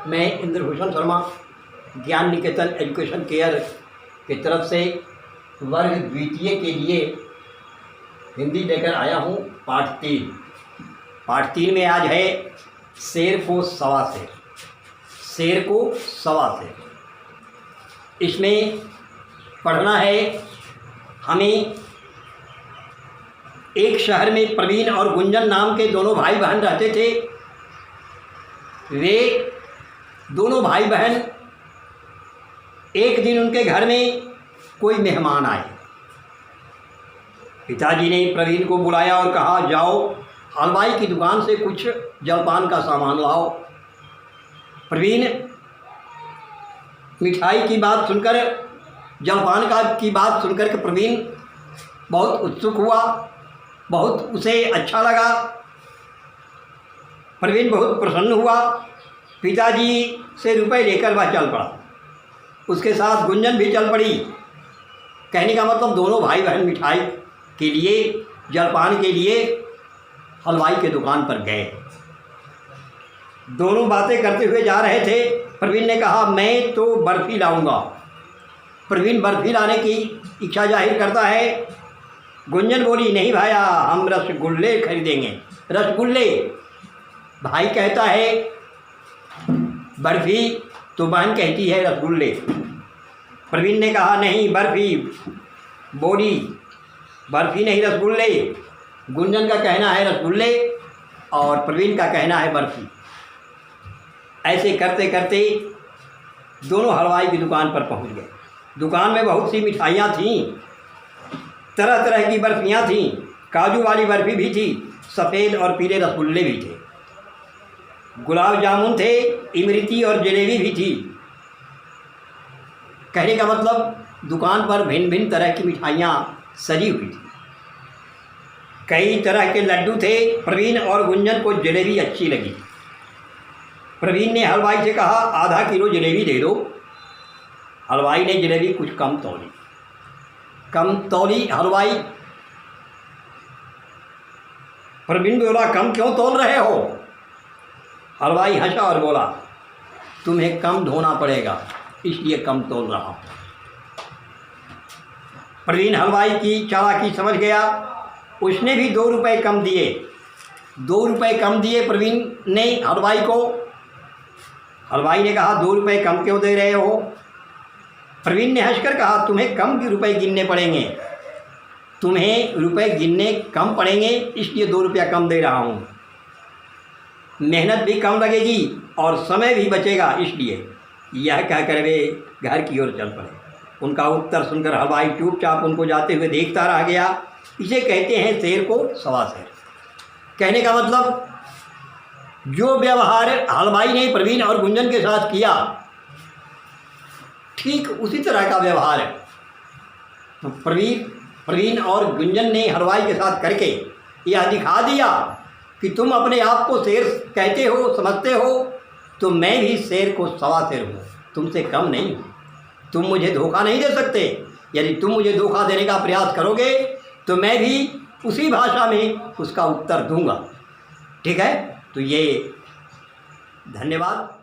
मैं इंद्रभूषण शर्मा ज्ञान निकेतन education care की तरफ से वर्ग द्वितीय के लिए हिंदी लेकर आया हूँ। पाठ तीन में आज है शेर को सवा शेर। शेर को सवा शेर इसमें पढ़ना है हमें। एक शहर में प्रवीण और गुंजन नाम के दोनों भाई बहन रहते थे। वे दोनों भाई बहन एक दिन उनके घर में कोई मेहमान आए। पिताजी ने प्रवीण को बुलाया और कहा, जाओ हलवाई की दुकान से कुछ जलपान का सामान लाओ। प्रवीण मिठाई की बात सुनकर, जलपान की बात सुनकर के प्रवीण बहुत उत्सुक हुआ, बहुत उसे अच्छा लगा। प्रवीण बहुत प्रसन्न हुआ। पिताजी से रुपए लेकर वह चल पड़ा। उसके साथ गुंजन भी चल पड़ी। कहने का मतलब दोनों भाई बहन मिठाई के लिए, जलपान के लिए हलवाई के दुकान पर गए। दोनों बातें करते हुए जा रहे थे। प्रवीण ने कहा, मैं तो बर्फ़ी लाऊंगा। प्रवीण बर्फ़ी लाने की इच्छा जाहिर करता है। गुंजन बोली, नहीं भाया, हम रसगुल्ले खरीदेंगे। रसगुल्ले? भाई कहता है बर्फ़ी, तो बहन कहती है रसगुल्ले। प्रवीण ने कहा, नहीं बर्फ़ी। बोली, बर्फ़ी नहीं रसगुल्ले। गुंजन का कहना है रसगुल्ले और प्रवीण का कहना है बर्फ़ी। ऐसे करते करते दोनों हलवाई की दुकान पर पहुंच गए। दुकान में बहुत सी मिठाइयाँ थीं, तरह तरह की बर्फ़ियाँ थीं। काजू वाली बर्फ़ी भी थी, सफ़ेद और पीले रसगुल्ले भी थे, गुलाब जामुन थे, इमरती और जलेबी भी थी। कहने का मतलब दुकान पर भिन्न भिन्न तरह की मिठाइयाँ सजी हुई थी। कई तरह के लड्डू थे। प्रवीण और गुंजन को जलेबी अच्छी लगी। प्रवीण ने हलवाई से कहा, आधा किलो जलेबी दे दो। हलवाई ने जलेबी कुछ कम तौली। हलवाई। प्रवीण बोला, कम क्यों तौल रहे हो? हलवाई हंसा और बोला, तुम्हें कम धोना पड़ेगा, इसलिए कम तौल रहा हूँ। प्रवीण हलवाई की चालाकी समझ गया। उसने भी 2 रुपये कम दिए। 2 रुपये कम दिए प्रवीण ने हलवाई को। हलवाई ने कहा, 2 रुपये कम क्यों दे रहे हो? प्रवीण ने हंसकर कहा, तुम्हें कम रुपये गिनने पड़ेंगे, तुम्हें रुपये गिनने कम पड़ेंगे, इसलिए 2 रुपया कम दे रहा हूँ। मेहनत भी कम लगेगी और समय भी बचेगा, इसलिए। यह कहकर वे घर की ओर चल पड़े। उनका उत्तर सुनकर हलवाई चुपचाप उनको जाते हुए देखता रह गया। इसे कहते हैं शेर को सवा शेर। कहने का मतलब जो व्यवहार हलवाई ने प्रवीण और गुंजन के साथ किया, ठीक उसी तरह का व्यवहार तो प्रवीण और गुंजन ने हलवाई के साथ करके यह दिखा दिया कि तुम अपने आप को शेर कहते हो, समझते हो, तो मैं भी शेर को सवा शेर हूँ, तुमसे कम नहीं हूँ। तुम मुझे धोखा नहीं दे सकते। यदि तुम मुझे धोखा देने का प्रयास करोगे तो मैं भी उसी भाषा में उसका उत्तर दूंगा। ठीक है? तो ये धन्यवाद।